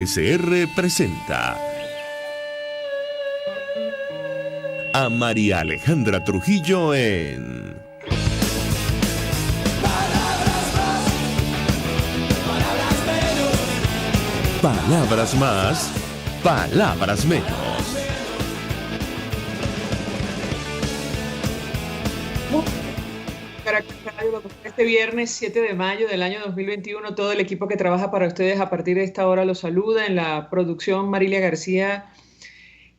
SR presenta a María Alejandra Trujillo en Palabras más, palabras menos. Este viernes 7 de mayo del año 2021, todo el equipo que trabaja para ustedes a partir de esta hora los saluda. En la producción, Marilia García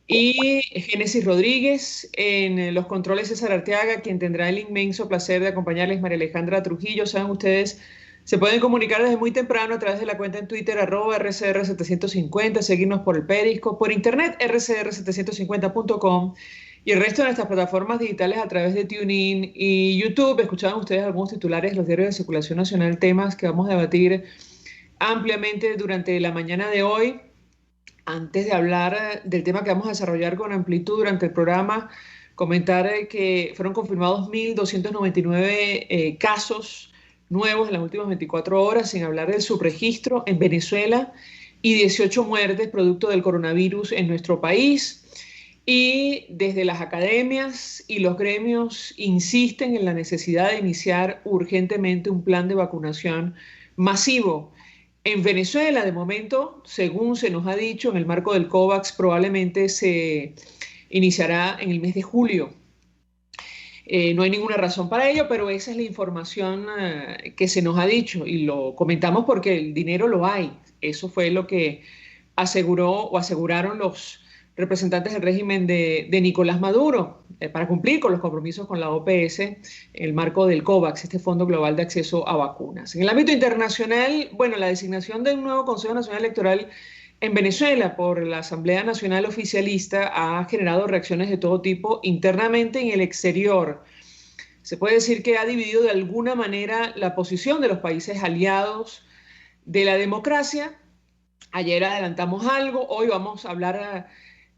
y Génesis Rodríguez. En los controles, César Arteaga, quien tendrá el inmenso placer de acompañarles, María Alejandra Trujillo. Saben ustedes, se pueden comunicar desde muy temprano a través de la cuenta en Twitter, @RCR750, seguirnos por el Periscope, por internet, rcr750.com. Y el resto de nuestras plataformas digitales a través de TuneIn y YouTube. Escuchaban ustedes algunos titulares de los diarios de circulación nacional, temas que vamos a debatir ampliamente durante la mañana de hoy. Antes de hablar del tema que vamos a desarrollar con amplitud durante el programa, comentar que fueron confirmados 1.299 casos nuevos en las últimas 24 horas, sin hablar del subregistro en Venezuela, y 18 muertes producto del coronavirus en nuestro país. Y desde las academias y los gremios insisten en la necesidad de iniciar urgentemente un plan de vacunación masivo. En Venezuela, de momento, según se nos ha dicho, en el marco del COVAX, probablemente se iniciará en el mes de julio. No hay ninguna razón para ello, pero esa es la información que se nos ha dicho y lo comentamos porque el dinero lo hay. Eso fue lo que aseguró o aseguraron los representantes del régimen de Nicolás Maduro para cumplir con los compromisos con la OPS en el marco del COVAX, este Fondo Global de Acceso a Vacunas. En el ámbito internacional, bueno, la designación de un nuevo Consejo Nacional Electoral en Venezuela por la Asamblea Nacional Oficialista ha generado reacciones de todo tipo internamente y en el exterior. Se puede decir que ha dividido de alguna manera la posición de los países aliados de la democracia. Ayer adelantamos algo, hoy vamos a hablar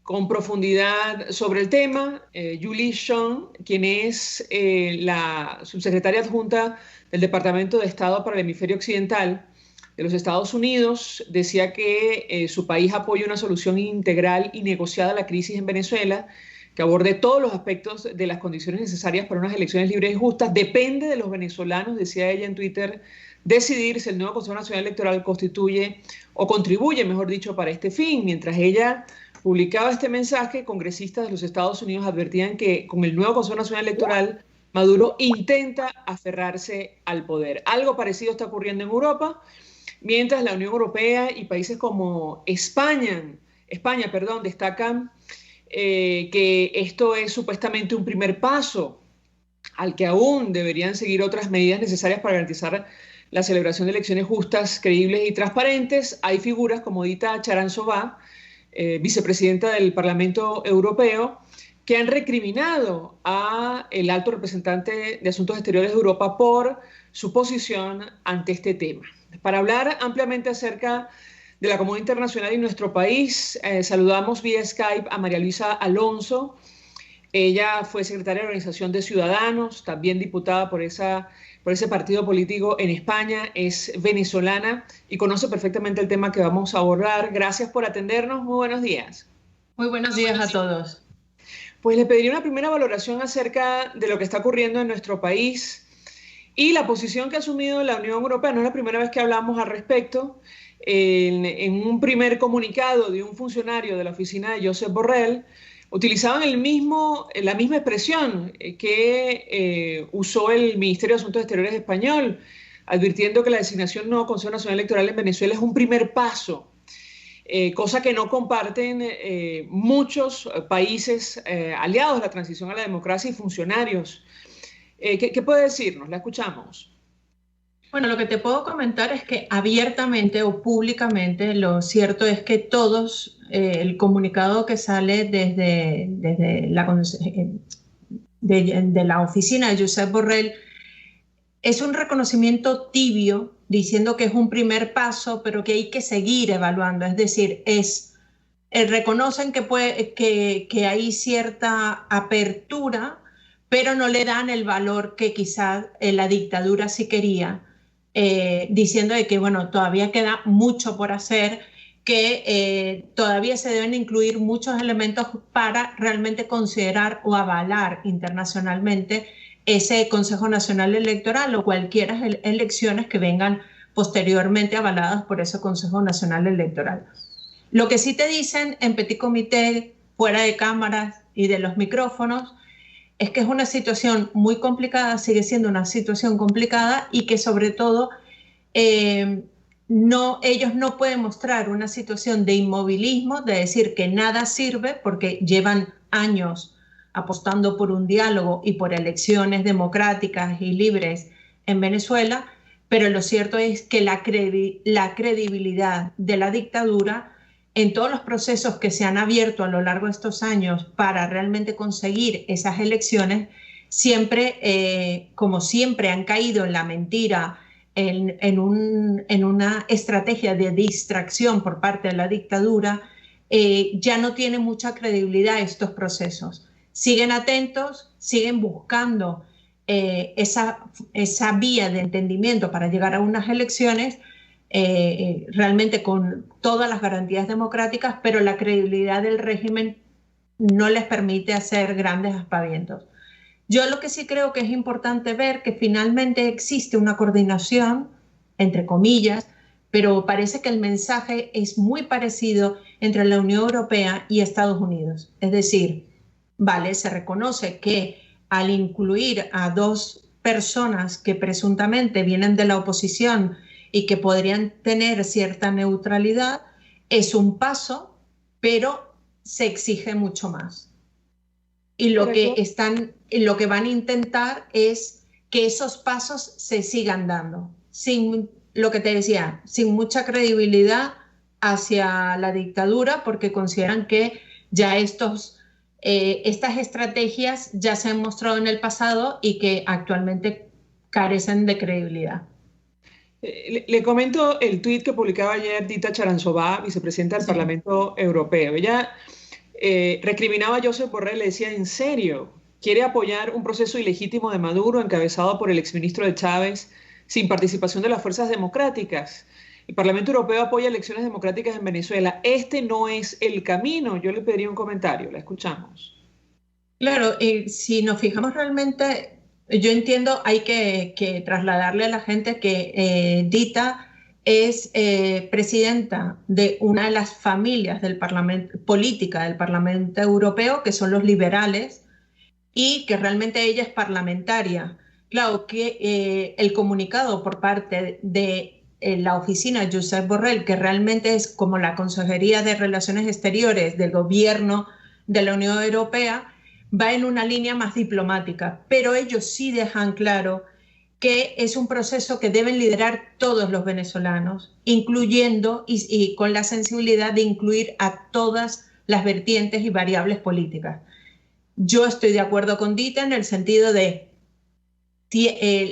con profundidad sobre el tema. Julie Chong, quien es la subsecretaria adjunta del Departamento de Estado para el Hemisferio Occidental de los Estados Unidos, decía que su país apoya una solución integral y negociada a la crisis en Venezuela, que aborde todos los aspectos de las condiciones necesarias para unas elecciones libres y justas. Depende de los venezolanos, decía ella en Twitter, decidir si el nuevo Consejo Nacional Electoral constituye o contribuye, mejor dicho, para este fin. Mientras ella publicaba este mensaje, congresistas de los Estados Unidos advertían que con el nuevo Consejo Nacional Electoral, Maduro intenta aferrarse al poder. Algo parecido está ocurriendo en Europa, mientras la Unión Europea y países como España, destacan que esto es supuestamente un primer paso al que aún deberían seguir otras medidas necesarias para garantizar la celebración de elecciones justas, creíbles y transparentes. Hay figuras como Dita Charanzová, vicepresidenta del Parlamento Europeo, que han recriminado al alto representante de Asuntos Exteriores de Europa por su posición ante este tema. Para hablar ampliamente acerca de la comunidad internacional y nuestro país, saludamos vía Skype a María Luisa Alonso. Ella fue secretaria de Organización de Ciudadanos, también diputada por ese partido político en España, es venezolana y conoce perfectamente el tema que vamos a abordar. Gracias por atendernos, muy buenos días. Muy buenos días a todos. Pues le pediría una primera valoración acerca de lo que está ocurriendo en nuestro país y la posición que ha asumido la Unión Europea. No es la primera vez que hablamos al respecto. En un primer comunicado de un funcionario de la oficina de Josep Borrell, utilizaban la misma expresión que usó el Ministerio de Asuntos Exteriores español, advirtiendo que la designación del nuevo Consejo Nacional Electoral en Venezuela es un primer paso, cosa que no comparten muchos países aliados a la transición a la democracia y funcionarios. ¿Qué puede decirnos? La escuchamos. Bueno, lo que te puedo comentar es que abiertamente o públicamente lo cierto es que todos, el comunicado que sale desde la oficina de Josep Borrell es un reconocimiento tibio, diciendo que es un primer paso, pero que hay que seguir evaluando. Es decir, reconocen que hay cierta apertura, pero no le dan el valor que quizás la dictadura sí quería, diciendo de que bueno, todavía queda mucho por hacer que todavía se deben incluir muchos elementos para realmente considerar o avalar internacionalmente ese Consejo Nacional Electoral o cualquiera elecciones que vengan posteriormente avaladas por ese Consejo Nacional Electoral. Lo que sí te dicen en Petit Comité, fuera de cámaras y de los micrófonos, es que es una situación muy complicada, sigue siendo una situación complicada y que sobre todo ellos no pueden mostrar una situación de inmovilismo, de decir que nada sirve porque llevan años apostando por un diálogo y por elecciones democráticas y libres en Venezuela, pero lo cierto es que la credibilidad de la dictadura en todos los procesos que se han abierto a lo largo de estos años para realmente conseguir esas elecciones, siempre, como siempre, han caído en la mentira, en una estrategia de distracción por parte de la dictadura, ya no tiene mucha credibilidad estos procesos. Siguen atentos, siguen buscando esa vía de entendimiento para llegar a unas elecciones realmente con todas las garantías democráticas, pero la credibilidad del régimen no les permite hacer grandes aspavientos. Yo lo que sí creo que es importante ver que finalmente existe una coordinación, entre comillas, pero parece que el mensaje es muy parecido entre la Unión Europea y Estados Unidos. Es decir, vale, se reconoce que al incluir a dos personas que presuntamente vienen de la oposición y que podrían tener cierta neutralidad, es un paso, pero se exige mucho más. Y lo que van a intentar es que esos pasos se sigan dando, sin lo que te decía, sin mucha credibilidad hacia la dictadura, porque consideran que ya estas estrategias ya se han mostrado en el pasado y que actualmente carecen de credibilidad. Le comento el tuit que publicaba ayer Dita Charanzová, vicepresidenta del Parlamento Europeo. Ella recriminaba a Josep Borrell, le decía, ¿en serio? ¿Quiere apoyar un proceso ilegítimo de Maduro encabezado por el exministro de Chávez sin participación de las fuerzas democráticas? El Parlamento Europeo apoya elecciones democráticas en Venezuela. Este no es el camino. Yo le pediría un comentario. La escuchamos. Claro, si nos fijamos realmente, yo entiendo, hay que trasladarle a la gente que Dita es presidenta de una de las familias del política del Parlamento Europeo, que son los liberales, y que realmente ella es parlamentaria. Claro que el comunicado por parte de la oficina Josep Borrell, que realmente es como la Consejería de Relaciones Exteriores del gobierno de la Unión Europea, va en una línea más diplomática, pero ellos sí dejan claro que es un proceso que deben liderar todos los venezolanos, incluyendo y con la sensibilidad de incluir a todas las vertientes y variables políticas. Yo estoy de acuerdo con Dita en el sentido de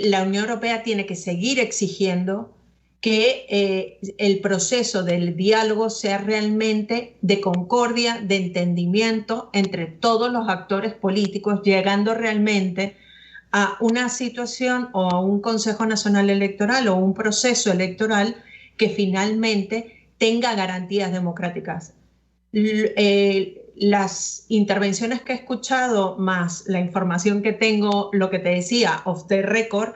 la Unión Europea tiene que seguir exigiendo que el proceso del diálogo sea realmente de concordia, de entendimiento entre todos los actores políticos, llegando realmente a una situación o a un Consejo Nacional Electoral o un proceso electoral que finalmente tenga garantías democráticas. Las intervenciones que he escuchado, más la información que tengo, lo que te decía, off the record,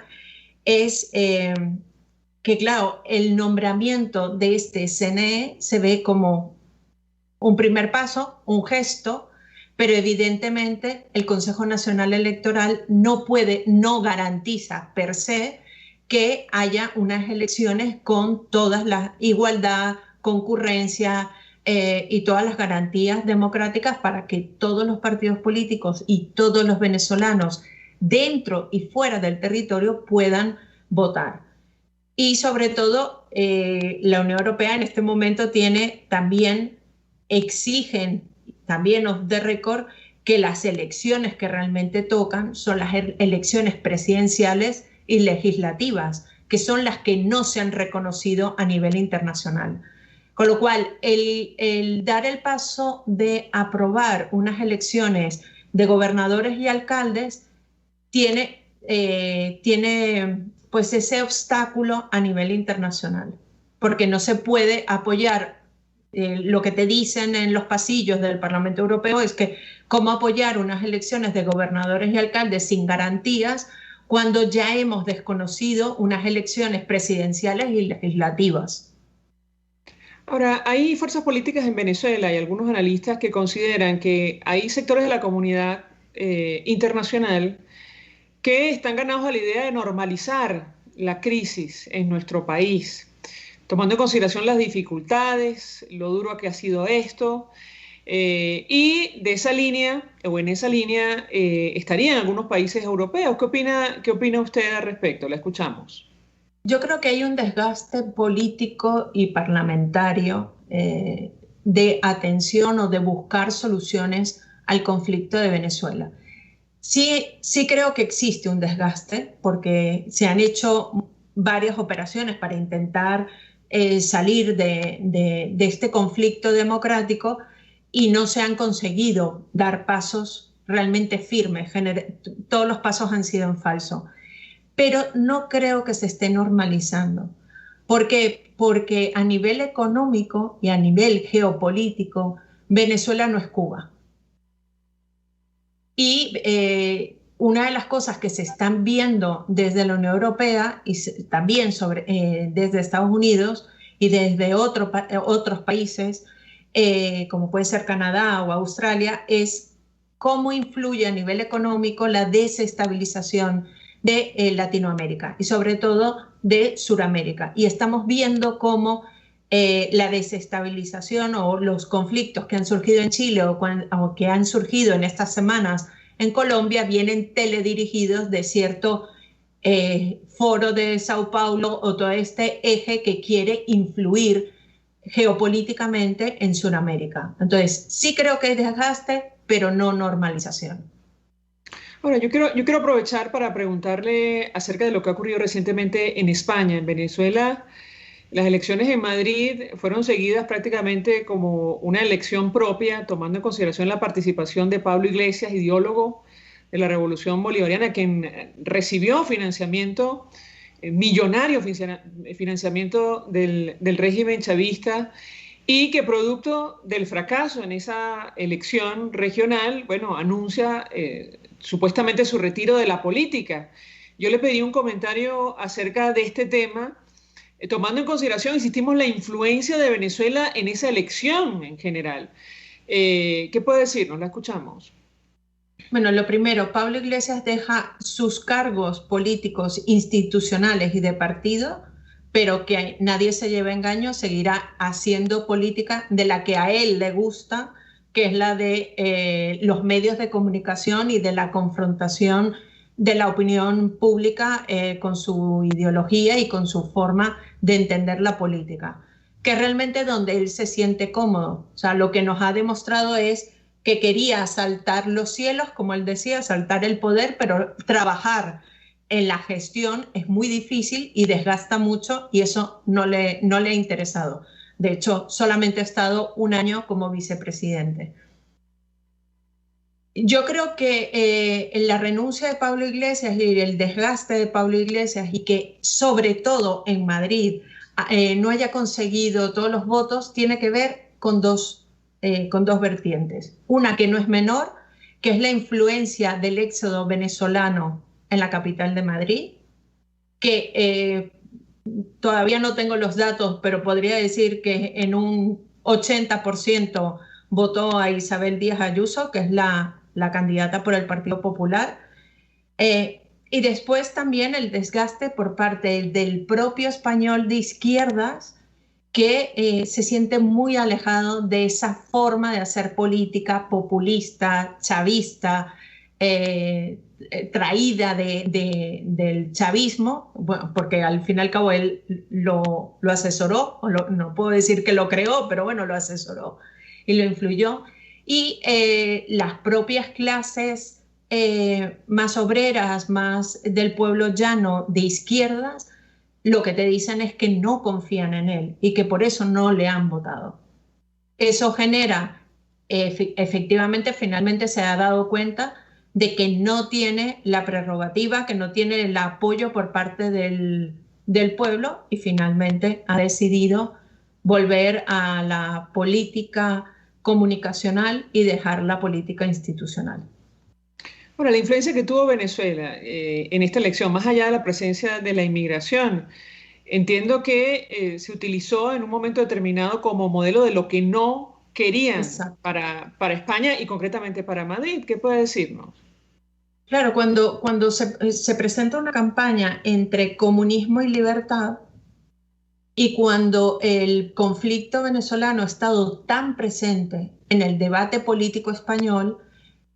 es que, claro, el nombramiento de este CNE se ve como un primer paso, un gesto, pero evidentemente el Consejo Nacional Electoral no garantiza per se que haya unas elecciones con toda la igualdad, concurrencia y todas las garantías democráticas para que todos los partidos políticos y todos los venezolanos dentro y fuera del territorio puedan votar. Y sobre todo, la Unión Europea en este momento exigen también off the record que las elecciones que realmente tocan son las elecciones presidenciales y legislativas, que son las que no se han reconocido a nivel internacional. Con lo cual, el dar el paso de aprobar unas elecciones de gobernadores y alcaldes tiene pues ese obstáculo a nivel internacional, porque no se puede apoyar lo que te dicen en los pasillos del Parlamento Europeo es que cómo apoyar unas elecciones de gobernadores y alcaldes sin garantías cuando ya hemos desconocido unas elecciones presidenciales y legislativas. Ahora, hay fuerzas políticas en Venezuela y algunos analistas que consideran que hay sectores de la comunidad internacional que están ganados a la idea de normalizar la crisis en nuestro país, tomando en consideración las dificultades, lo duro que ha sido esto, y de esa línea, o en esa línea, estarían algunos países europeos. ¿Qué opina usted al respecto? La escuchamos. Yo creo que hay un desgaste político y parlamentario de atención o de buscar soluciones al conflicto de Venezuela. Sí creo que existe un desgaste porque se han hecho varias operaciones para intentar salir de este conflicto democrático y no se han conseguido dar pasos realmente firmes. Todos los pasos han sido en falso. Pero no creo que se esté normalizando. ¿Por qué? Porque a nivel económico y a nivel geopolítico, Venezuela no es Cuba. Y una de las cosas que se están viendo desde la Unión Europea y también desde Estados Unidos y desde otros países, como puede ser Canadá o Australia, es cómo influye a nivel económico la desestabilización de Latinoamérica y sobre todo de Sudamérica. Y estamos viendo cómo la desestabilización o los conflictos que han surgido en Chile o que han surgido en estas semanas en Colombia vienen teledirigidos de cierto foro de Sao Paulo o todo este eje que quiere influir geopolíticamente en Sudamérica. Entonces, sí creo que es desgaste, pero no normalización. Ahora, yo quiero aprovechar para preguntarle acerca de lo que ha ocurrido recientemente en España. En Venezuela, las elecciones en Madrid fueron seguidas prácticamente como una elección propia, tomando en consideración la participación de Pablo Iglesias, ideólogo de la Revolución Bolivariana, quien recibió financiamiento, millonario financiamiento del régimen chavista, y que producto del fracaso en esa elección regional, bueno, anuncia supuestamente su retiro de la política. Yo le pedí un comentario acerca de este tema, tomando en consideración, insistimos, la influencia de Venezuela en esa elección en general. ¿Qué puede decirnos? La escuchamos. Bueno, lo primero, Pablo Iglesias deja sus cargos políticos, institucionales y de partido, pero que nadie se lleve engaño, seguirá haciendo política de la que a él le gusta, que es la de los medios de comunicación y de la confrontación de la opinión pública con su ideología y con su forma de entender la política, que realmente donde él se siente cómodo. O sea, lo que nos ha demostrado es que quería saltar los cielos, como él decía, saltar el poder, pero trabajar en la gestión es muy difícil y desgasta mucho y eso no le ha interesado. De hecho, solamente ha estado un año como vicepresidente. Yo creo que la renuncia de Pablo Iglesias y el desgaste de Pablo Iglesias y que sobre todo en Madrid no haya conseguido todos los votos tiene que ver con dos vertientes. Una que no es menor, que es la influencia del éxodo venezolano en la capital de Madrid, que todavía no tengo los datos, pero podría decir que en un 80% votó a Isabel Díaz Ayuso, que es la candidata por el Partido Popular. Y después también el desgaste por parte del propio español de izquierdas, que se siente muy alejado de esa forma de hacer política populista, chavista, traída del chavismo, bueno, porque al fin y al cabo él lo asesoró, no puedo decir que lo creó, pero bueno, lo asesoró y lo influyó. Y las propias clases más obreras, más del pueblo llano de izquierdas, lo que te dicen es que no confían en él y que por eso no le han votado. Eso genera, efectivamente, finalmente se ha dado cuenta de que no tiene la prerrogativa, que no tiene el apoyo por parte del pueblo y finalmente ha decidido volver a la política comunicacional y dejar la política institucional. Bueno, la influencia que tuvo Venezuela en esta elección, más allá de la presencia de la inmigración, entiendo que se utilizó en un momento determinado como modelo de lo que no querían para España y concretamente para Madrid. ¿Qué puede decirnos? Claro, cuando se presenta una campaña entre comunismo y libertad, y cuando el conflicto venezolano ha estado tan presente en el debate político español,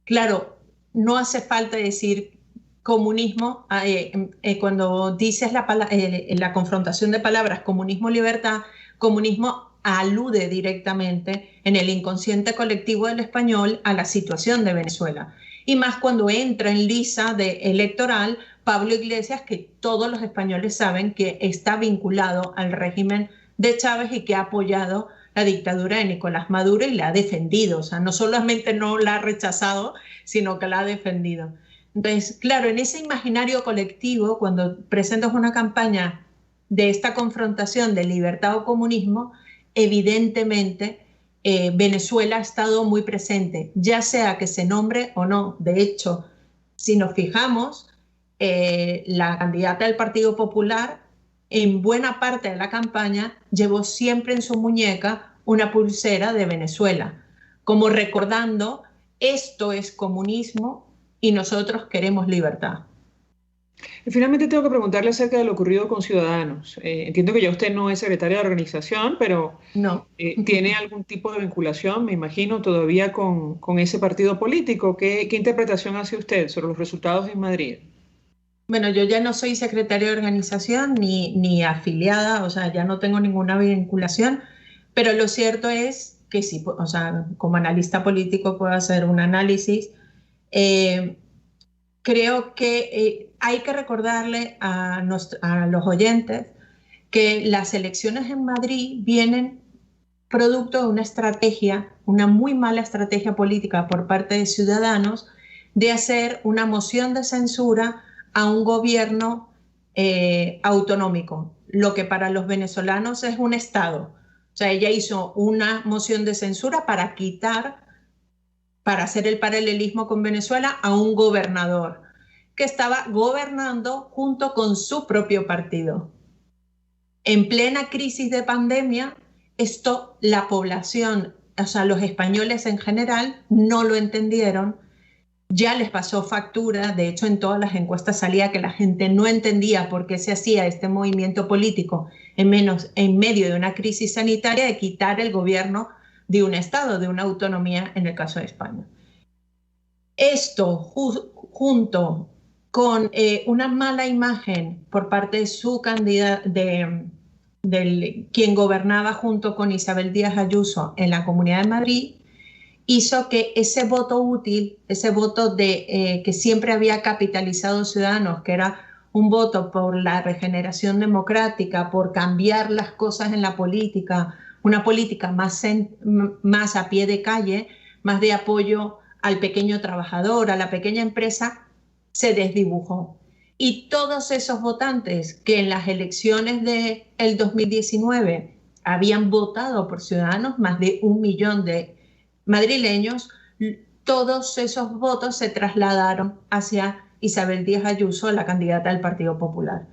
claro, no hace falta decir comunismo, cuando dices la confrontación de palabras comunismo-libertad, comunismo alude directamente en el inconsciente colectivo del español a la situación de Venezuela. Y más cuando entra en lisa electoral Pablo Iglesias, que todos los españoles saben que está vinculado al régimen de Chávez y que ha apoyado la dictadura de Nicolás Maduro y la ha defendido. O sea, no solamente no la ha rechazado, sino que la ha defendido. Entonces, claro, en ese imaginario colectivo, cuando presentas una campaña de esta confrontación de libertad o comunismo, evidentemente Venezuela ha estado muy presente, ya sea que se nombre o no. De hecho, si nos fijamos, la candidata del Partido Popular en buena parte de la campaña llevó siempre en su muñeca una pulsera de Venezuela, como recordando, esto es comunismo y nosotros queremos libertad. Y finalmente tengo que preguntarle acerca de lo ocurrido con Ciudadanos. Entiendo que ya usted no es secretaria de organización, pero no. ¿Tiene algún tipo de vinculación, me imagino, todavía con ese partido político? ¿Qué interpretación hace usted sobre los resultados en Madrid? Bueno, yo ya no soy secretaria de organización ni afiliada, o sea, ya no tengo ninguna vinculación, pero lo cierto es que sí, o sea, como analista político puedo hacer un análisis. Creo que hay que recordarle a los oyentes que las elecciones en Madrid vienen producto de una estrategia, una muy mala estrategia política por parte de Ciudadanos de hacer una moción de censura a un gobierno autonómico, lo que para los venezolanos es un Estado. O sea, ella hizo una moción de censura para hacer el paralelismo con Venezuela, a un gobernador que estaba gobernando junto con su propio partido. En plena crisis de pandemia, esto la población, o sea, los españoles en general, no lo entendieron. Ya les pasó factura, de hecho en todas las encuestas salía que la gente no entendía por qué se hacía este movimiento político en medio de una crisis sanitaria de quitar el gobierno de un Estado, de una autonomía en el caso de España. Esto junto con una mala imagen por parte de su candidata, quien gobernaba junto con Isabel Díaz Ayuso en la Comunidad de Madrid, hizo que ese voto útil, ese voto que siempre había capitalizado Ciudadanos, que era un voto por la regeneración democrática, por cambiar las cosas en la política, una política más a pie de calle, más de apoyo al pequeño trabajador, a la pequeña empresa, se desdibujó. Y todos esos votantes que en las elecciones del 2019 habían votado por Ciudadanos, más de 1 millón de madrileños, todos esos votos se trasladaron hacia Isabel Díaz Ayuso, la candidata del Partido Popular.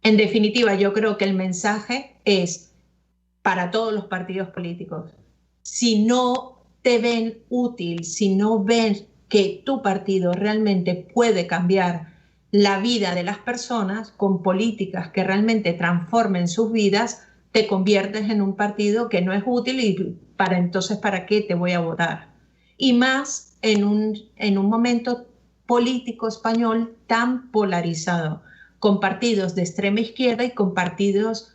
En definitiva, yo creo que el mensaje es para todos los partidos políticos. Si no te ven útil, si no ven que tu partido realmente puede cambiar la vida de las personas con políticas que realmente transformen sus vidas, te conviertes en un partido que no es útil y entonces ¿para qué te voy a votar? Y más en un momento político español tan polarizado, con partidos de extrema izquierda y con partidos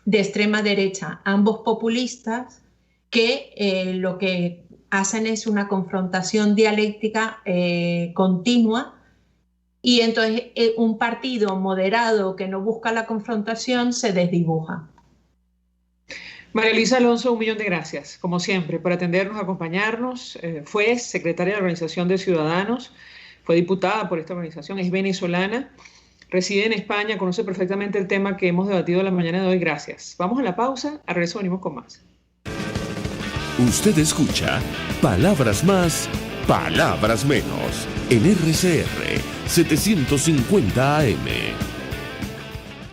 de extrema derecha, ambos populistas que lo que hacen es una confrontación dialéctica continua, y entonces un partido moderado que no busca la confrontación se desdibuja. María Luisa Alonso, 1 millón de gracias, como siempre, por atendernos, acompañarnos. Fue secretaria de la Organización de Ciudadanos, fue diputada por esta organización, es venezolana, reside en España, conoce perfectamente el tema que hemos debatido la mañana de hoy. Gracias. Vamos a la pausa, a regreso venimos con más. Usted escucha Palabras Más, Palabras Menos en RCR 750 AM.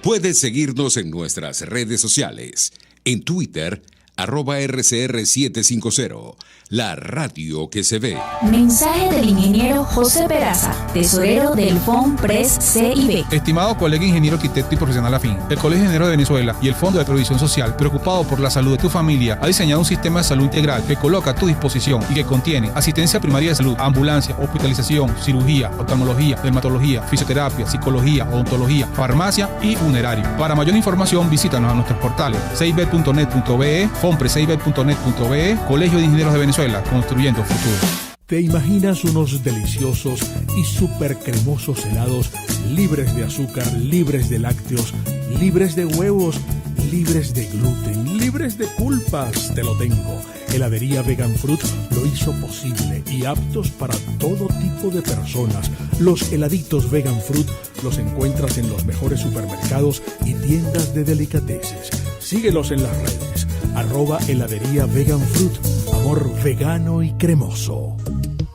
Puedes seguirnos en nuestras redes sociales. En Twitter, @RCR750, la radio que se ve. Mensaje del ingeniero José Peraza, tesorero del FONPRES CIB. Estimado colega ingeniero, arquitecto y profesional afín, el Colegio de Ingenieros de Venezuela y el Fondo de Previsión Social, preocupado por la salud de tu familia, ha diseñado un sistema de salud integral que coloca a tu disposición y que contiene asistencia primaria de salud, ambulancia, hospitalización, cirugía, oftalmología, dermatología, fisioterapia, psicología, odontología, farmacia y funerario. Para mayor información, visítanos a nuestros portales cib.net.be, fonprescib.net.be, Colegio de Ingenieros de Venezuela, construyendo futuro. ¿Te imaginas unos deliciosos y súper cremosos helados libres de azúcar, libres de lácteos, libres de huevos, libres de gluten, libres de culpas? Te lo tengo. Heladería Vegan Fruit lo hizo posible y aptos para todo tipo de personas. Los heladitos Vegan Fruit los encuentras en los mejores supermercados y tiendas de delicateces. Síguelos en las redes. @heladería Vegan Fruit. Amor vegano y cremoso.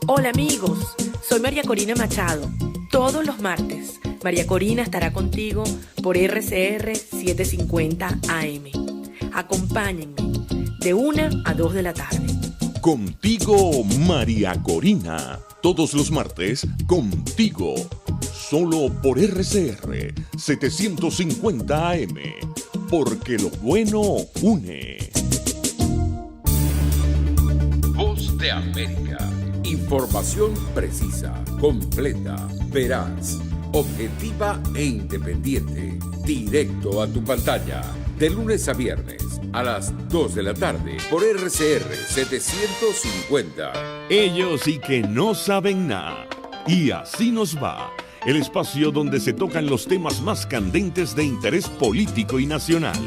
Hola amigos, soy María Corina Machado. Todos los martes, María Corina estará contigo por RCR 750 AM. Acompáñenme de 1 a 2 de la tarde. Contigo, María Corina. Todos los martes, contigo. Solo por RCR 750 AM. Porque lo bueno une. Voz de América. Información precisa, completa, veraz, objetiva e independiente. Directo a tu pantalla. De lunes a viernes a las 2 de la tarde por RCR 750. Ellos sí que no saben nada. Y así nos va. El espacio donde se tocan los temas más candentes de interés político y nacional.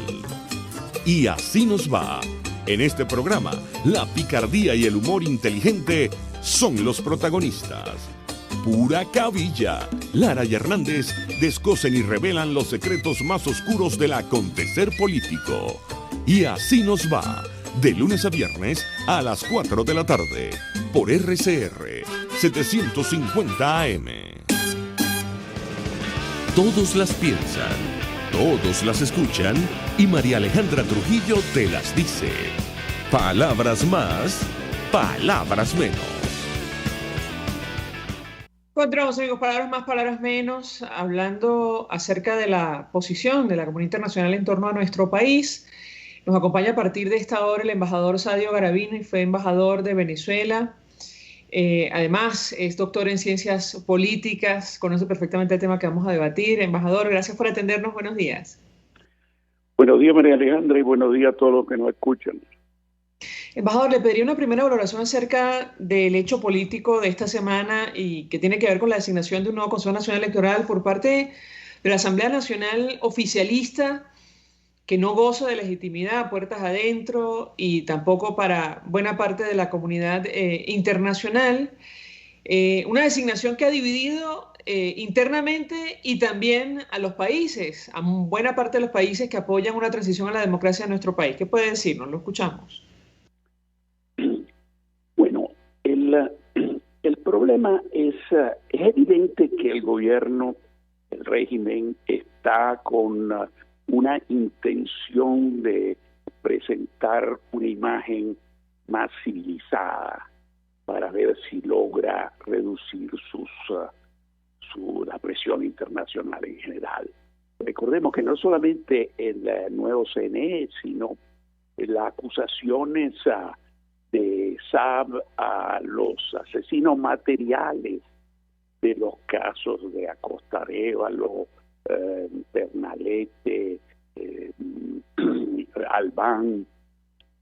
Y así nos va. En este programa, la picardía y el humor inteligente son los protagonistas. Pura cabilla. Lara y Hernández descosen y revelan los secretos más oscuros del acontecer político. Y así nos va. De lunes a viernes a las 4 de la tarde. Por RCR 750 AM. Todos las piensan, todos las escuchan y María Alejandra Trujillo te las dice. Palabras más, palabras menos. Encontramos, amigos, palabras más, palabras menos, hablando acerca de la posición de la comunidad internacional en torno a nuestro país. Nos acompaña a partir de esta hora el embajador Sadio Garavino y fue embajador de Venezuela. Además, es doctor en ciencias políticas, conoce perfectamente el tema que vamos a debatir. Embajador, gracias por atendernos. Buenos días. Buenos días, María Alejandra, y buenos días a todos los que nos escuchan. Embajador, le pediría una primera valoración acerca del hecho político de esta semana y que tiene que ver con la designación de un nuevo Consejo Nacional Electoral por parte de la Asamblea Nacional oficialista, que no goza de legitimidad puertas adentro y tampoco para buena parte de la comunidad internacional. Una designación que ha dividido internamente y también a los países, a buena parte de los países que apoyan una transición a la democracia en nuestro país. ¿Qué puede decirnos? Lo escuchamos. Bueno, el problema es evidente que el gobierno, el régimen, está con una intención de presentar una imagen más civilizada para ver si logra reducir la presión internacional en general. Recordemos que no solamente el nuevo CNE, sino las acusaciones de Saab a los asesinos materiales de los casos de Acosta Arévalo, Pernalete, Albán,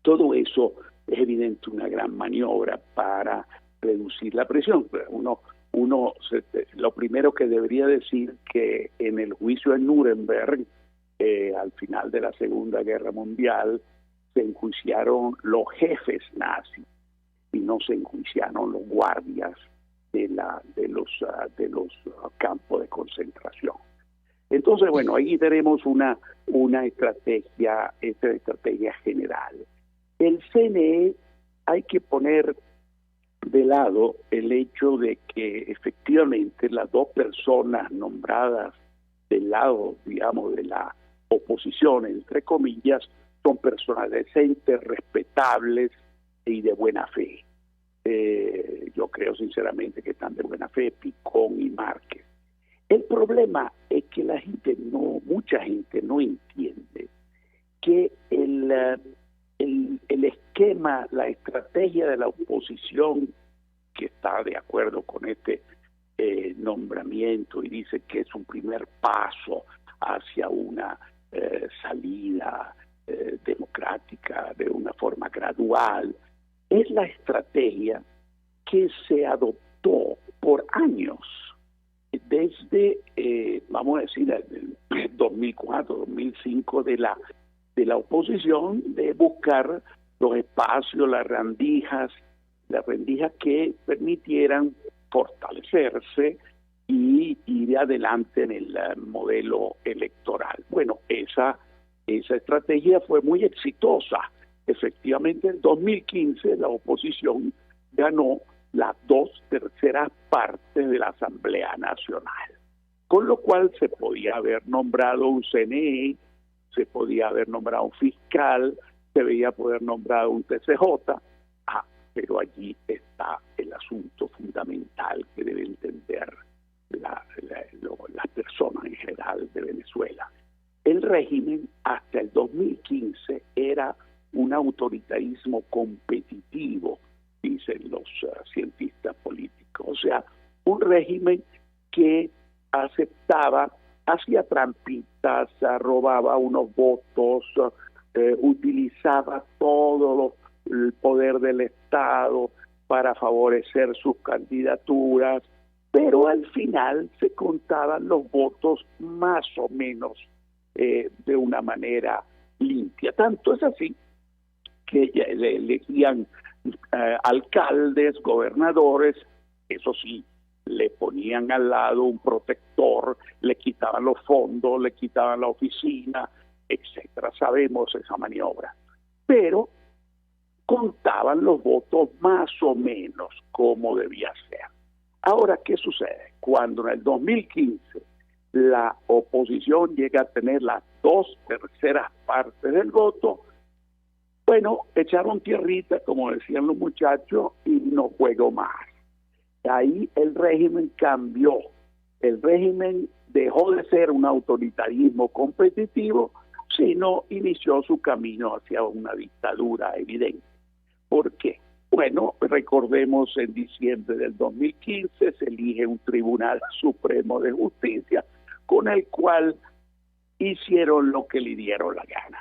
todo eso es evidente una gran maniobra para reducir la presión. Lo primero que debería decir que en el juicio en Nuremberg, al final de la Segunda Guerra Mundial, se enjuiciaron los jefes nazis y no se enjuiciaron los guardias de los campos de concentración. Entonces, bueno, ahí tenemos una estrategia general. El CNE hay que poner de lado el hecho de que efectivamente las dos personas nombradas del lado, digamos, de la oposición, entre comillas, son personas decentes, respetables y de buena fe. Yo creo sinceramente que están de buena fe, Picón y Márquez. El problema es que mucha gente no entiende que el esquema, la estrategia de la oposición, que está de acuerdo con este nombramiento y dice que es un primer paso hacia una salida democrática de una forma gradual, es la estrategia que se adoptó por años, desde, vamos a decir, el 2004, 2005 de la oposición, de buscar los espacios, las rendijas que permitieran fortalecerse y ir adelante en el modelo electoral. Bueno, esa estrategia fue muy exitosa. Efectivamente, en 2015 la oposición ganó las 2/3 partes de la Asamblea Nacional, con lo cual se podía haber nombrado un CNE, se podía haber nombrado un fiscal, se veía poder nombrar un TCJ, pero allí está el asunto fundamental que debe entender las personas en general de Venezuela. El régimen hasta el 2015 era un autoritarismo competitivo, dicen los cientistas políticos, o sea, un régimen que aceptaba, hacía trampitas, robaba unos votos, utilizaba todo el poder del Estado para favorecer sus candidaturas, pero al final se contaban los votos más o menos de una manera limpia. Tanto es así que le elegían alcaldes, gobernadores, eso sí, le ponían al lado un protector, le quitaban los fondos, le quitaban la oficina, etcétera. Sabemos esa maniobra. Pero contaban los votos más o menos como debía ser. Ahora, ¿qué sucede? Cuando en el 2015 la oposición llega a tener las 2/3 partes del voto, bueno, echaron tierrita, como decían los muchachos, y no juego más. Ahí el régimen cambió. El régimen dejó de ser un autoritarismo competitivo, sino inició su camino hacia una dictadura evidente. ¿Por qué? Bueno, recordemos, en diciembre del 2015 se elige un Tribunal Supremo de Justicia con el cual hicieron lo que le dieron la gana.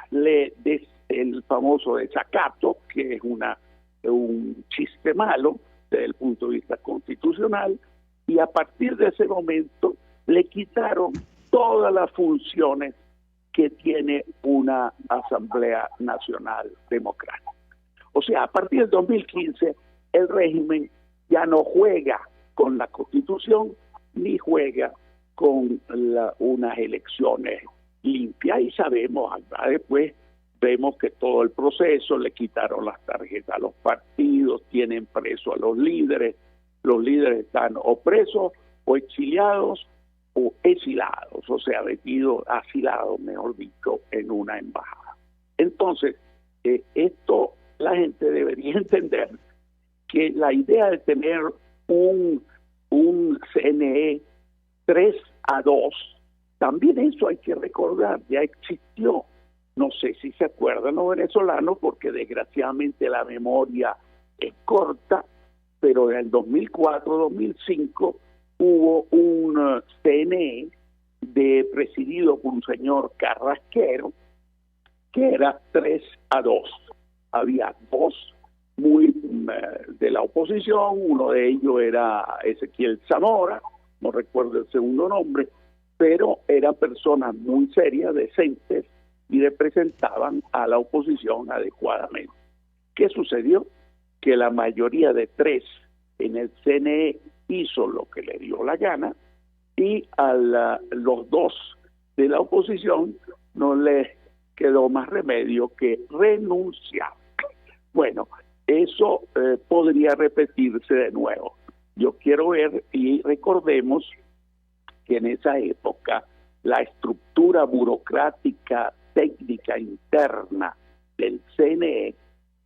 El famoso desacato, que es un chiste malo desde el punto de vista constitucional, y a partir de ese momento le quitaron todas las funciones que tiene una Asamblea Nacional Democrática. O sea, a partir del 2015 el régimen ya no juega con la Constitución ni juega con unas elecciones limpias, y sabemos, después vemos que todo el proceso, le quitaron las tarjetas a los partidos, tienen preso a los líderes están o presos o exiliados o exilados, o sea, asilados, mejor dicho, en una embajada. Entonces, esto la gente debería entender que la idea de tener un CNE 3-2, también eso hay que recordar, ya existió. No sé si se acuerdan los venezolanos, porque desgraciadamente la memoria es corta, pero en el 2004-2005 hubo un CNE presidido por un señor Carrasquero, que era 3-2. Había dos muy de la oposición, uno de ellos era Ezequiel Zamora, no recuerdo el segundo nombre, pero eran personas muy serias, decentes, y representaban a la oposición adecuadamente. ¿Qué sucedió? Que la mayoría de 3 en el CNE hizo lo que le dio la gana, y los 2 de la oposición no le quedó más remedio que renunciar. Bueno, eso podría repetirse de nuevo. Yo quiero ver, y recordemos que en esa época la estructura burocrática técnica interna del CNE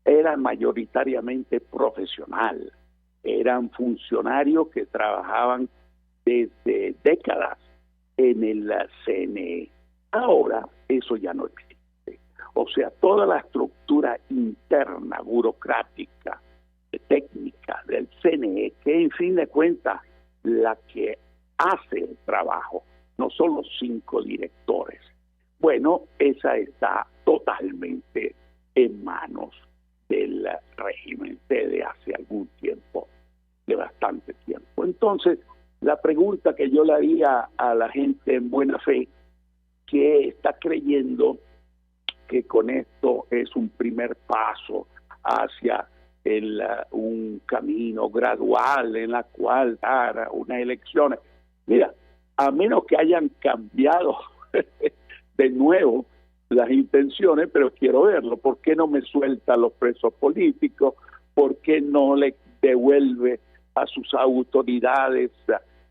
era mayoritariamente profesional. Eran funcionarios que trabajaban desde décadas en el CNE. Ahora eso ya no existe. O sea, toda la estructura interna, burocrática, técnica del CNE, que en fin de cuentas la que hace el trabajo, no son los 5 directores. Bueno, esa está totalmente en manos del régimen desde hace algún tiempo, de bastante tiempo. Entonces, la pregunta que yo le haría a la gente en buena fe, que está creyendo que con esto es un primer paso hacia un camino gradual en la cual dar unas elecciones. Mira, a menos que hayan cambiado de nuevo las intenciones, pero quiero verlo. ¿Por qué no me suelta a los presos políticos? ¿Por qué no le devuelve a sus autoridades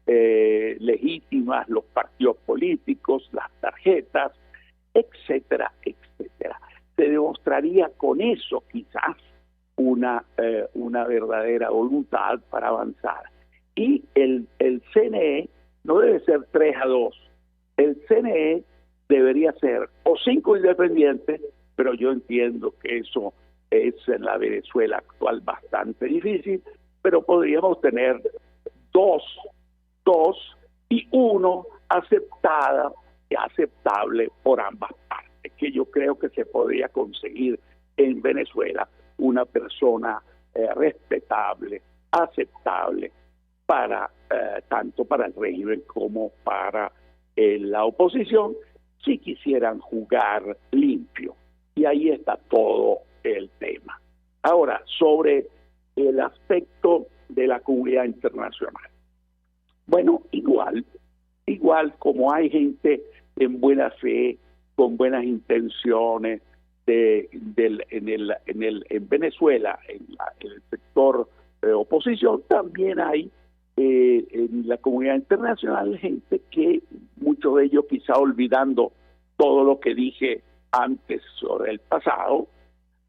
legítimas los partidos políticos, las tarjetas, etcétera, etcétera? Se demostraría con eso quizás una verdadera voluntad para avanzar. Y el CNE no debe ser 3-2. El CNE debería ser o 5 independientes, pero yo entiendo que eso es en la Venezuela actual bastante difícil, pero podríamos tener 2 y 1 aceptable por ambas partes, que yo creo que se podría conseguir en Venezuela una persona respetable, aceptable para tanto para el régimen como para la oposición, si quisieran jugar limpio. Y ahí está todo el tema. Ahora, sobre el aspecto de la comunidad internacional. Bueno, igual como hay gente en buena fe, con buenas intenciones en Venezuela, en el sector oposición, también hay en la comunidad internacional gente que, muchos de ellos quizá olvidando todo lo que dije antes sobre el pasado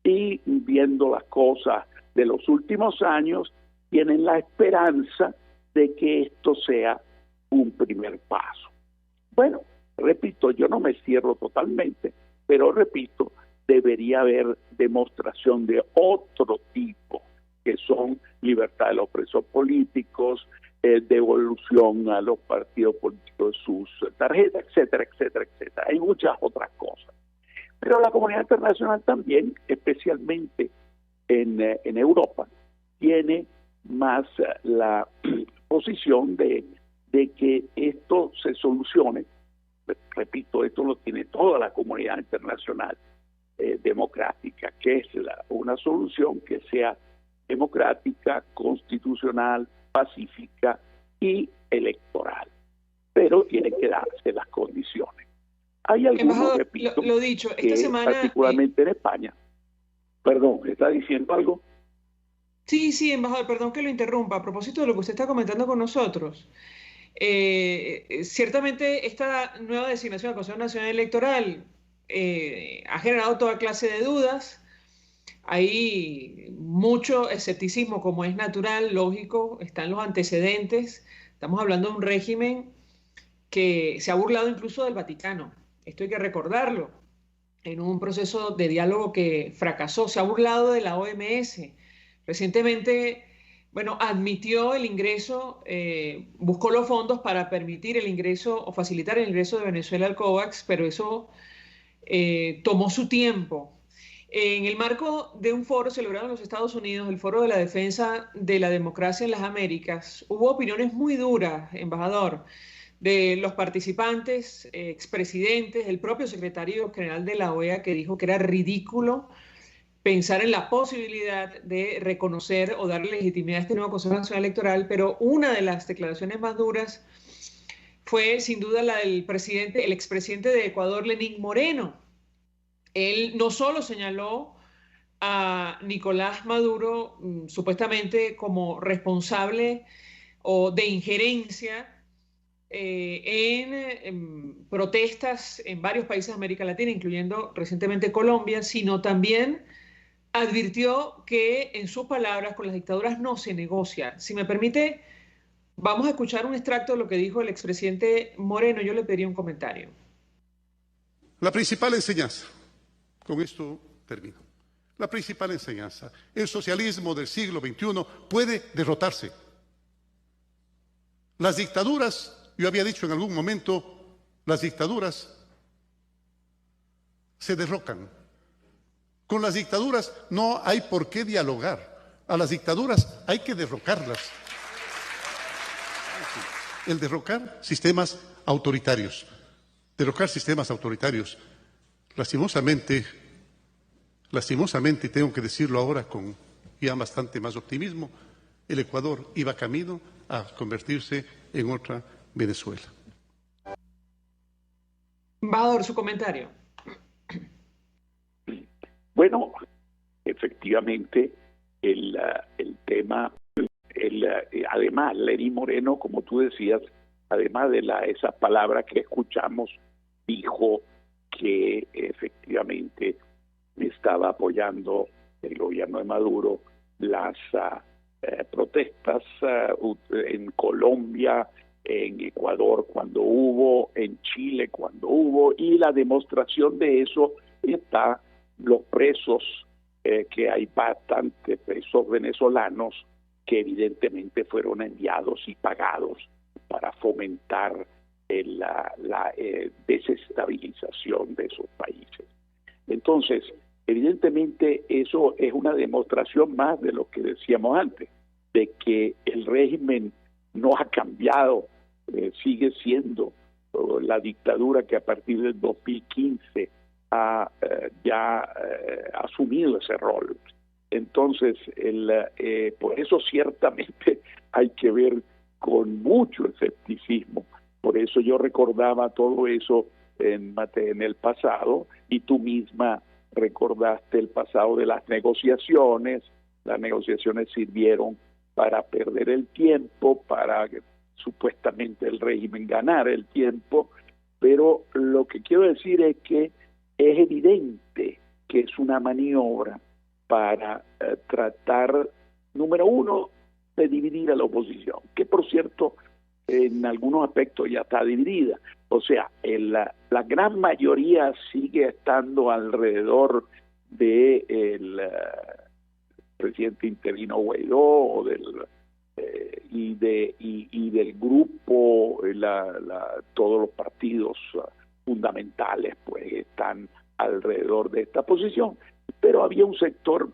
y viendo las cosas de los últimos años, tienen la esperanza de que esto sea un primer paso. Bueno, repito, yo no me cierro totalmente, pero repito, debería haber demostración de otro tipo, que son libertad de los presos políticos, devolución a los partidos políticos de sus tarjetas, etcétera, etcétera, etcétera. Hay muchas otras cosas. Pero la comunidad internacional también, especialmente en Europa, tiene más la posición de que esto se solucione. Repito, esto lo tiene toda la comunidad internacional democrática, que es una solución que sea democrática, constitucional, pacífica y electoral. Pero tienen que darse las condiciones. Hay algunos, repito, lo dicho, esta semana, particularmente en España. Perdón, ¿está diciendo algo? Sí, embajador, perdón que lo interrumpa. A propósito de lo que usted está comentando con nosotros, ciertamente esta nueva designación del Consejo Nacional Electoral ha generado toda clase de dudas. Hay mucho escepticismo, como es natural, lógico, están los antecedentes. Estamos hablando de un régimen que se ha burlado incluso del Vaticano. Esto hay que recordarlo. En un proceso de diálogo que fracasó, se ha burlado de la OMS. Recientemente, admitió el ingreso, buscó los fondos para permitir el ingreso o facilitar el ingreso de Venezuela al COVAX, pero eso tomó su tiempo. En el marco de un foro celebrado en los Estados Unidos, el Foro de la Defensa de la Democracia en las Américas, hubo opiniones muy duras, embajador, de los participantes, expresidentes, el propio secretario general de la OEA, que dijo que era ridículo pensar en la posibilidad de reconocer o darle legitimidad a este nuevo Consejo Nacional Electoral, pero una de las declaraciones más duras fue sin duda la del el expresidente de Ecuador, Lenín Moreno. Él no solo señaló a Nicolás Maduro supuestamente como responsable o de injerencia en protestas en varios países de América Latina, incluyendo recientemente Colombia, sino también advirtió que, en sus palabras, con las dictaduras no se negocia. Si me permite, vamos a escuchar un extracto de lo que dijo el expresidente Moreno. Yo le pediría un comentario. La principal enseñanza, con esto termino, la principal enseñanza, el socialismo del siglo XXI puede derrotarse. Las dictaduras, yo había dicho en algún momento, las dictaduras se derrocan. Con las dictaduras no hay por qué dialogar. A las dictaduras hay que derrocarlas. El derrocar sistemas autoritarios. Derrocar sistemas autoritarios. Lastimosamente, tengo que decirlo ahora con ya bastante más optimismo, el Ecuador iba camino a convertirse en otra Venezuela. Embajador, su comentario. Bueno, efectivamente, el tema, además, Lenín Moreno, como tú decías, además de esa palabra que escuchamos, dijo que efectivamente estaba apoyando el gobierno de Maduro las protestas en Colombia, en Ecuador cuando hubo, en Chile cuando hubo, y la demostración de eso está los presos, que hay bastantes presos venezolanos que evidentemente fueron enviados y pagados para fomentar la desestabilización de esos países. Entonces, evidentemente eso es una demostración más de lo que decíamos antes, de que el régimen no ha cambiado, sigue siendo la dictadura que a partir del 2015 ha asumido ese rol. Entonces, por eso ciertamente hay que ver con mucho escepticismo. Por eso yo recordaba todo eso en el pasado, y tú misma recordaste el pasado de las negociaciones. Las negociaciones sirvieron para perder el tiempo, para supuestamente el régimen ganar el tiempo, pero lo que quiero decir es que es evidente que es una maniobra para tratar, número uno, de dividir a la oposición, que por cierto en algunos aspectos ya está dividida. O sea, la gran mayoría sigue estando alrededor del presidente interino Guaidó y del grupo, todos los partidos fundamentales pues están alrededor de esta posición, pero había un sector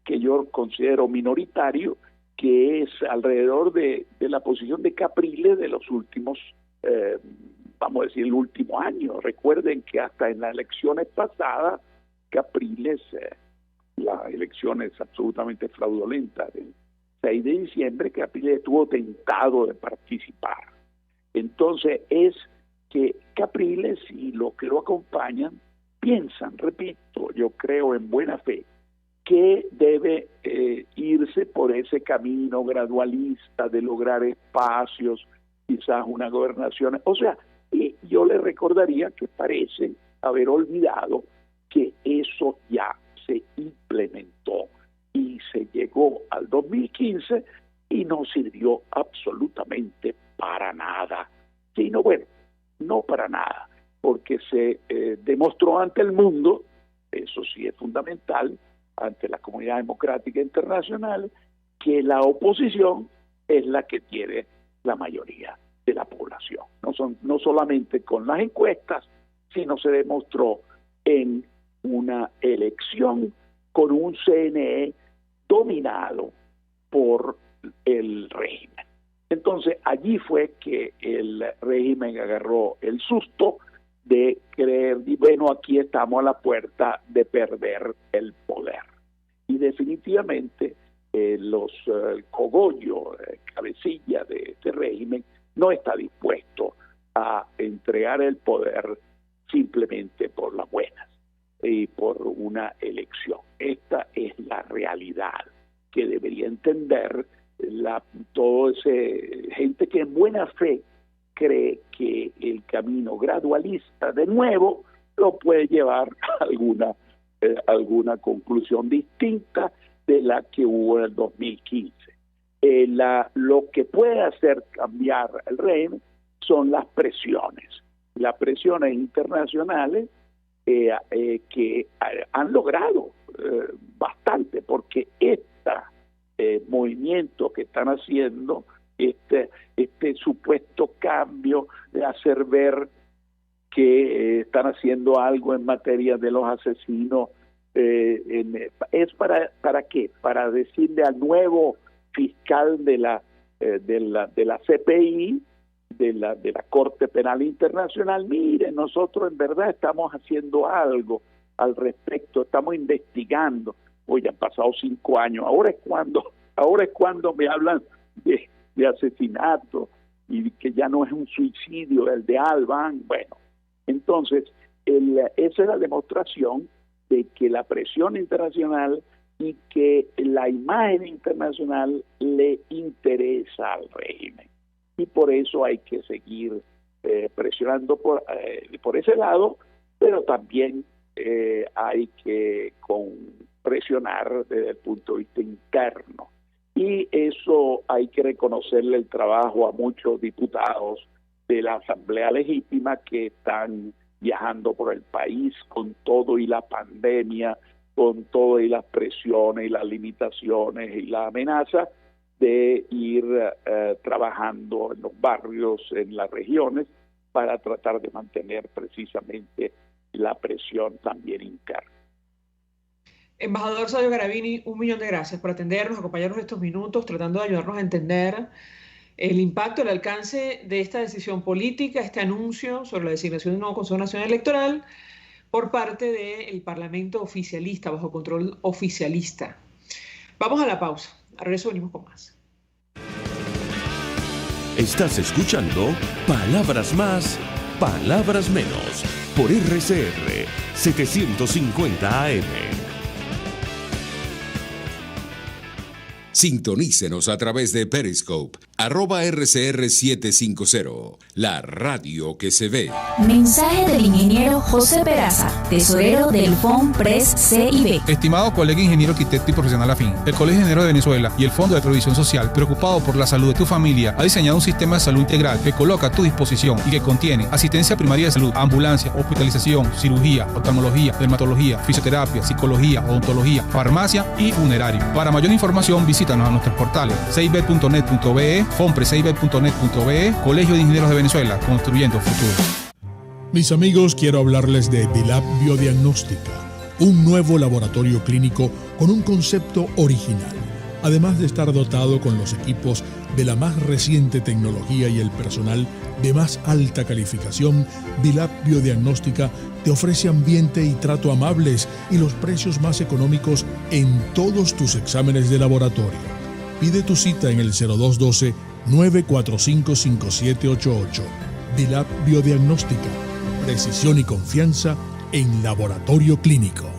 que yo considero minoritario, que es alrededor de la posición de Capriles de los últimos, vamos a decir, el último año. Recuerden que hasta en las elecciones pasadas, Capriles, la elección es absolutamente fraudulenta, del 6 de diciembre, Capriles estuvo tentado de participar. Entonces es que Capriles y los que lo acompañan piensan, repito, yo creo en buena fe, que debe irse por ese camino gradualista de lograr espacios, quizás una gobernación. O sea, yo le recordaría que parece haber olvidado que eso ya se implementó y se llegó al 2015 y no sirvió absolutamente para nada, sino bueno, no para nada, porque se demostró ante el mundo, eso sí es fundamental, ante la comunidad democrática internacional, que la oposición es la que tiene la mayoría de la población. No solamente con las encuestas, sino se demostró en una elección con un CNE dominado por el régimen. Entonces allí fue que el régimen agarró el susto de creer, y bueno, aquí estamos a la puerta de perder el poder. Y definitivamente el cogollo, cabecilla de este régimen, no está dispuesto a entregar el poder simplemente por las buenas y por una elección. Esta es la realidad que debería entender todo ese gente que en buena fe cree que el camino gradualista de nuevo lo puede llevar a alguna conclusión distinta de la que hubo en el 2015. Lo que puede hacer cambiar el régimen son las presiones internacionales que han logrado bastante, porque este movimiento que están haciendo, este supuesto cambio de hacer ver que están haciendo algo en materia de los asesinos, es para qué, para decirle al nuevo fiscal de la CPI, de la Corte Penal Internacional: mire, nosotros en verdad estamos haciendo algo al respecto, estamos investigando. Hoy han pasado 5 años, ahora es cuando me hablan de asesinato y que ya no es un suicidio el de Alban. Bueno, entonces esa es la demostración de que la presión internacional y que la imagen internacional le interesa al régimen, y por eso hay que seguir presionando por ese lado, pero también hay que presionar desde el punto de vista interno, y eso hay que reconocerle el trabajo a muchos diputados de la Asamblea Legítima que están viajando por el país con todo y la pandemia, con todo y las presiones y las limitaciones y la amenaza, de ir trabajando en los barrios, en las regiones, para tratar de mantener precisamente la presión también interna. Embajador Sadio Garavini, 1.000.000 de gracias por atendernos, acompañarnos estos minutos, tratando de ayudarnos a entender el impacto, el alcance de esta decisión política, este anuncio sobre la designación de un nuevo Consejo Nacional Electoral por parte del Parlamento oficialista, bajo control oficialista. Vamos a la pausa. A regreso venimos con más. Estás escuchando Palabras Más, Palabras Menos, por RCR 750 AM. Sintonícenos a través de Periscope, @RCR750, la radio que se ve. Mensaje del ingeniero José Peraza, tesorero del FONPRES CIB. Estimado colega ingeniero, arquitecto y profesional afín, el Colegio de Ingenieros de Venezuela y el Fondo de Previsión Social, preocupado por la salud de tu familia, ha diseñado un sistema de salud integral que coloca a tu disposición y que contiene asistencia primaria de salud, ambulancia, hospitalización, cirugía, oftalmología, dermatología, fisioterapia, psicología, odontología, farmacia y funerario. Para mayor información, visítanos a nuestros portales cib.net.be, fonprescib.net.be, Colegio de Ingenieros de Venezuela, construyendo futuro. Mis amigos, quiero hablarles de Dilab Biodiagnóstica, un nuevo laboratorio clínico con un concepto original. Además de estar dotado con los equipos de la más reciente tecnología y el personal de más alta calificación, Dilab Biodiagnóstica te ofrece ambiente y trato amables y los precios más económicos en todos tus exámenes de laboratorio. Pide tu cita en el 0212-945-5788. Dilab Biodiagnóstica, precisión y confianza en laboratorio clínico.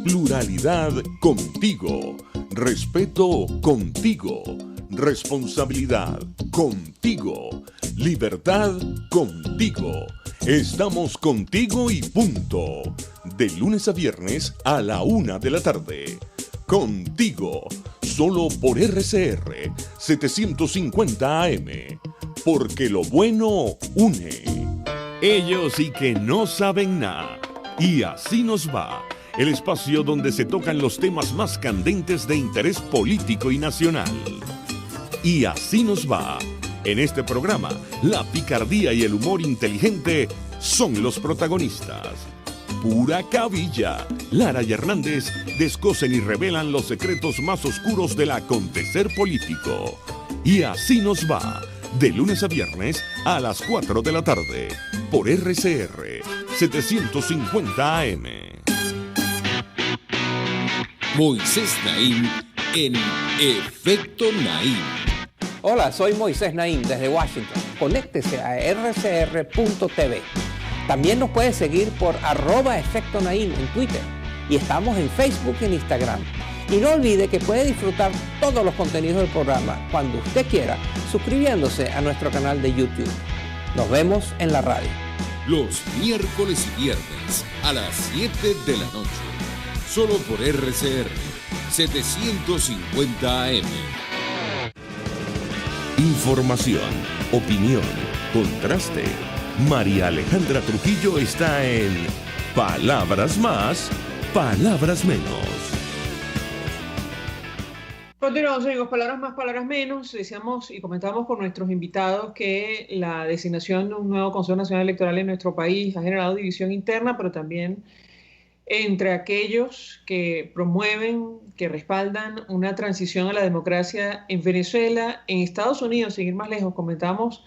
Pluralidad contigo. Respeto contigo. Responsabilidad contigo. Libertad contigo. Estamos contigo y punto. De lunes a viernes a la 1 de la tarde. Contigo. Solo por RCR 750 AM. Porque lo bueno une. Ellos sí que no saben nada. Y así nos va. El espacio donde se tocan los temas más candentes de interés político y nacional. Y así nos va. En este programa, la picardía y el humor inteligente son los protagonistas. Pura cabilla. Lara y Hernández descosen y revelan los secretos más oscuros del acontecer político. Y así nos va. De lunes a viernes a las 4 de la tarde. Por RCR 750 AM. Moisés Naim en Efecto Naim. Hola, soy Moisés Naim desde Washington. conéctese a rcr.tv. También nos puede seguir por @Efecto Naim en Twitter y estamos en Facebook y en Instagram. Y no olvide que puede disfrutar todos los contenidos del programa cuando usted quiera, suscribiéndose a nuestro canal de YouTube. Nos vemos en la radio. Los miércoles y viernes a las 7 de la noche. Solo por RCR 750 AM. Información, opinión, contraste. María Alejandra Trujillo está en Palabras Más, Palabras Menos. Continuamos, amigos, palabras más, palabras menos. Decíamos y comentamos con nuestros invitados que la designación de un nuevo Consejo Nacional Electoral en nuestro país ha generado división interna, pero también entre aquellos que promueven, que respaldan una transición a la democracia en Venezuela. En Estados Unidos, sin ir más lejos, comentamos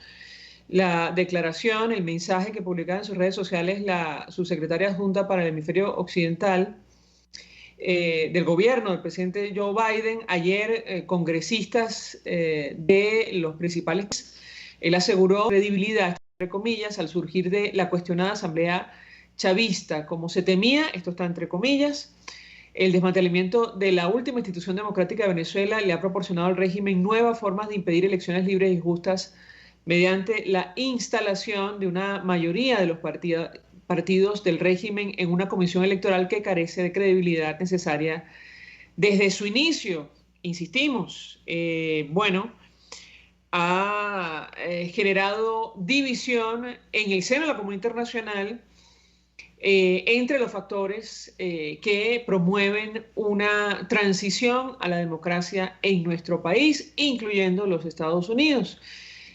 la declaración, el mensaje que publicaba en sus redes sociales la subsecretaria adjunta para el hemisferio occidental del gobierno del presidente Joe Biden. Ayer, congresistas de los principales, él aseguró credibilidad, entre comillas, al surgir de la cuestionada asamblea chavista. Como se temía, esto está entre comillas, el desmantelamiento de la última institución democrática de Venezuela le ha proporcionado al régimen nuevas formas de impedir elecciones libres y justas mediante la instalación de una mayoría de los partidos del régimen en una comisión electoral que carece de credibilidad necesaria desde su inicio. Insistimos, ha generado división en el seno de la comunidad internacional entre los factores que promueven una transición a la democracia en nuestro país, incluyendo los Estados Unidos.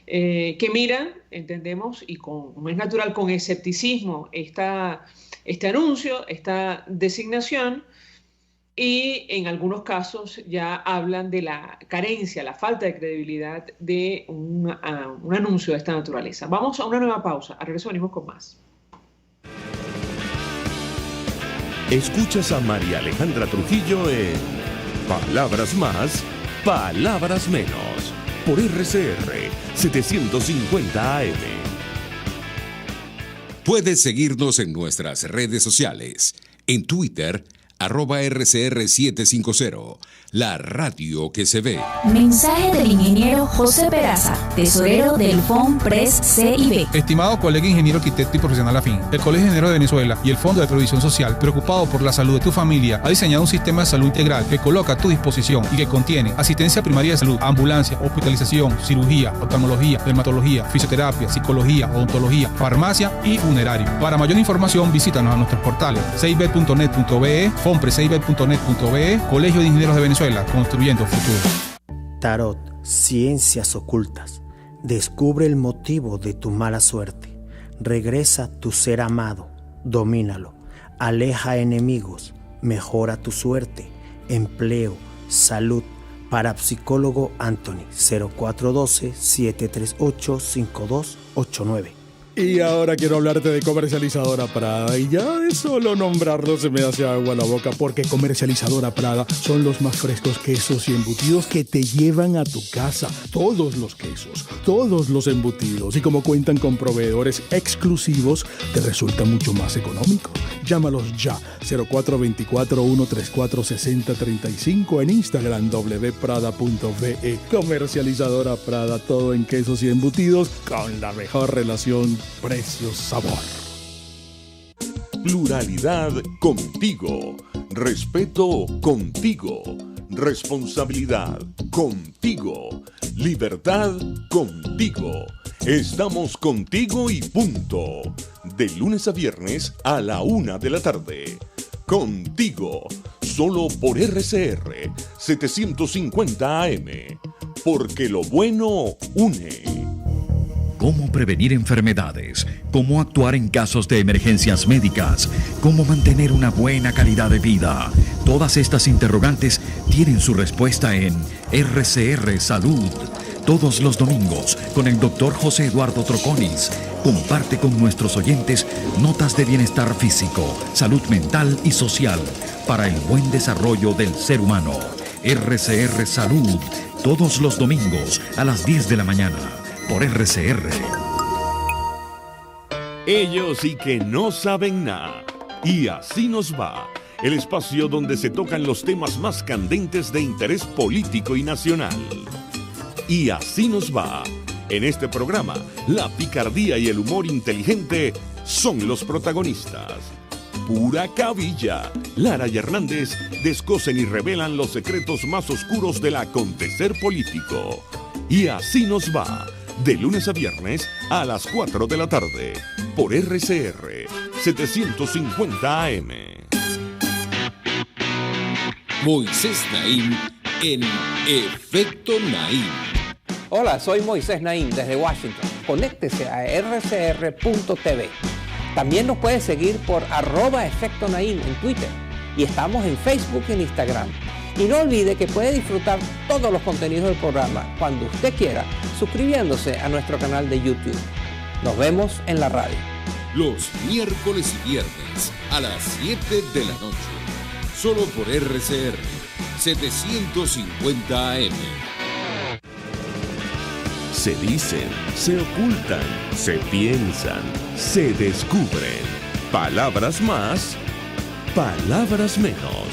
Que miran, entendemos, y como es natural, con escepticismo este anuncio, esta designación, y en algunos casos ya hablan de la carencia, la falta de credibilidad de un anuncio de esta naturaleza. Vamos a una nueva pausa, al regreso venimos con más. Escuchas a María Alejandra Trujillo en Palabras Más, Palabras Menos, por RCR 750 AM. Puedes seguirnos en nuestras redes sociales. En Twitter, @RCR750, la radio que se ve. Mensaje del ingeniero José Peraza, tesorero del FONPRES CIB. Estimado colega ingeniero, arquitecto y profesional afín, el Colegio de Ingenieros de Venezuela y el Fondo de Previsión Social, preocupado por la salud de tu familia, ha diseñado un sistema de salud integral que coloca a tu disposición y que contiene asistencia primaria de salud, ambulancia, hospitalización, cirugía, oftalmología, dermatología, fisioterapia, psicología, odontología, farmacia y funerario. Para mayor información, visítanos a nuestros portales cib.net.be, fonprescib.net.be, Colegio de Ingenieros de Venezuela, construyendo futuro. Tarot, ciencias ocultas. Descubre el motivo de tu mala suerte. Regresa tu ser amado, domínalo. Aleja enemigos, mejora tu suerte. Empleo, salud. Parapsicólogo Anthony, 0412-738-5289. Y ahora quiero hablarte de Comercializadora Prada, y ya de solo nombrarlo se me hace agua la boca, porque Comercializadora Prada son los más frescos quesos y embutidos que te llevan a tu casa. Todos los quesos, todos los embutidos, y como cuentan con proveedores exclusivos, te resulta mucho más económico. Llámalos ya, 0424-134-6035, en Instagram wprada.ve. Comercializadora Prada, todo en quesos y embutidos con la mejor relación precio-sabor. Pluralidad contigo. Respeto contigo. Responsabilidad contigo. Libertad contigo. Estamos contigo y punto. De lunes a viernes a la 1 de la tarde. Contigo. Solo por RCR 750 AM. Porque lo bueno une. Cómo prevenir enfermedades, cómo actuar en casos de emergencias médicas, cómo mantener una buena calidad de vida. Todas estas interrogantes tienen su respuesta en RCR Salud. Todos los domingos, con el Dr. José Eduardo Troconis, comparte con nuestros oyentes notas de bienestar físico, salud mental y social para el buen desarrollo del ser humano. RCR Salud, todos los domingos a las 10 de la mañana. por RCR. Ellos y que no saben nada. Y así nos va. El espacio donde se tocan los temas más candentes de interés político y nacional. Y así nos va. En este programa, la picardía y el humor inteligente son los protagonistas. Pura cabilla. Lara y Hernández descosen y revelan los secretos más oscuros del acontecer político. Y así nos va. De lunes a viernes a las 4 de la tarde. Por RCR 750 AM. Moisés Naim en Efecto Naim. Hola, soy Moisés Naim desde Washington. Conéctese a rcr.tv. También nos puede seguir por @Efecto Naim en Twitter. Y estamos en Facebook y en Instagram. Y no olvide que puede disfrutar todos los contenidos del programa cuando usted quiera, suscribiéndose a nuestro canal de YouTube. Nos vemos en la radio. Los miércoles y viernes a las 7 de la noche. Solo por RCR 750 AM. Se dicen, se ocultan, se piensan, se descubren. Palabras más, palabras menos.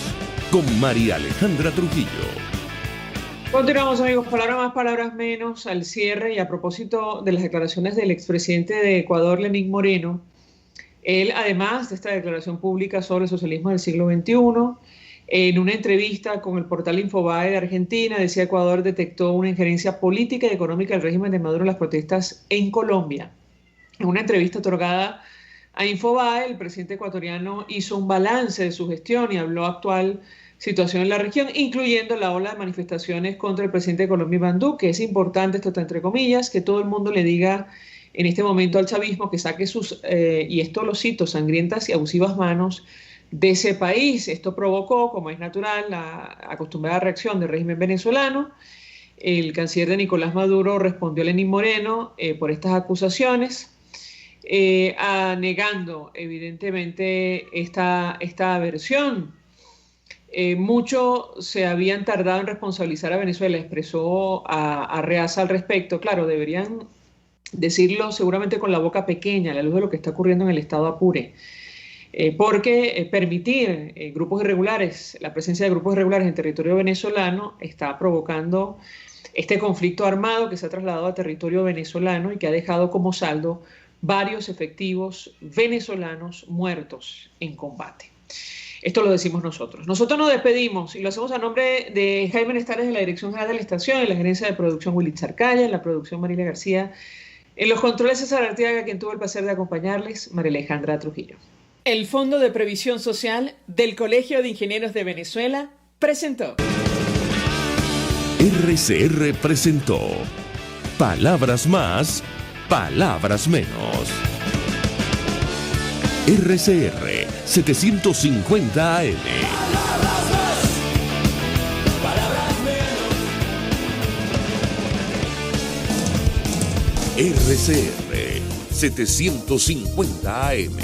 Con María Alejandra Trujillo. Continuamos, amigos. Palabras más, palabras menos al cierre. Y a propósito de las declaraciones del expresidente de Ecuador, Lenín Moreno, él, además de esta declaración pública sobre el socialismo del siglo XXI, en una entrevista con el portal Infobae de Argentina, decía: Ecuador detectó una injerencia política y económica del régimen de Maduro en las protestas en Colombia. En una entrevista otorgada a Infobae, el presidente ecuatoriano hizo un balance de su gestión y habló actual situación en la región, incluyendo la ola de manifestaciones contra el presidente de Colombia, Iván Duque. Es importante, esto está entre comillas, que todo el mundo le diga en este momento al chavismo que saque sus, y esto lo cito, sangrientas y abusivas manos de ese país. Esto provocó, como es natural, la acostumbrada reacción del régimen venezolano. El canciller de Nicolás Maduro respondió a Lenín Moreno por estas acusaciones, negando evidentemente esta versión. Mucho se habían tardado en responsabilizar a Venezuela, expresó a Reaza al respecto. Claro, deberían decirlo seguramente con la boca pequeña a la luz de lo que está ocurriendo en el estado Apure. Porque permitir grupos irregulares, la presencia de grupos irregulares en territorio venezolano está provocando este conflicto armado que se ha trasladado a territorio venezolano y que ha dejado como saldo varios efectivos venezolanos muertos en combate. Esto lo decimos nosotros. Nosotros nos despedimos y lo hacemos a nombre de Jaime Nestares de la Dirección General de la Estación, en la gerencia de producción Willy Charcaya, en la producción Marilia García, en los controles César Arteaga, quien tuvo el placer de acompañarles, María Alejandra Trujillo. El Fondo de Previsión Social del Colegio de Ingenieros de Venezuela presentó. RCR presentó Palabras más, palabras menos. RCR 750 AM. RCR 750 AM.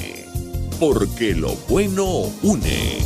Porque lo bueno une.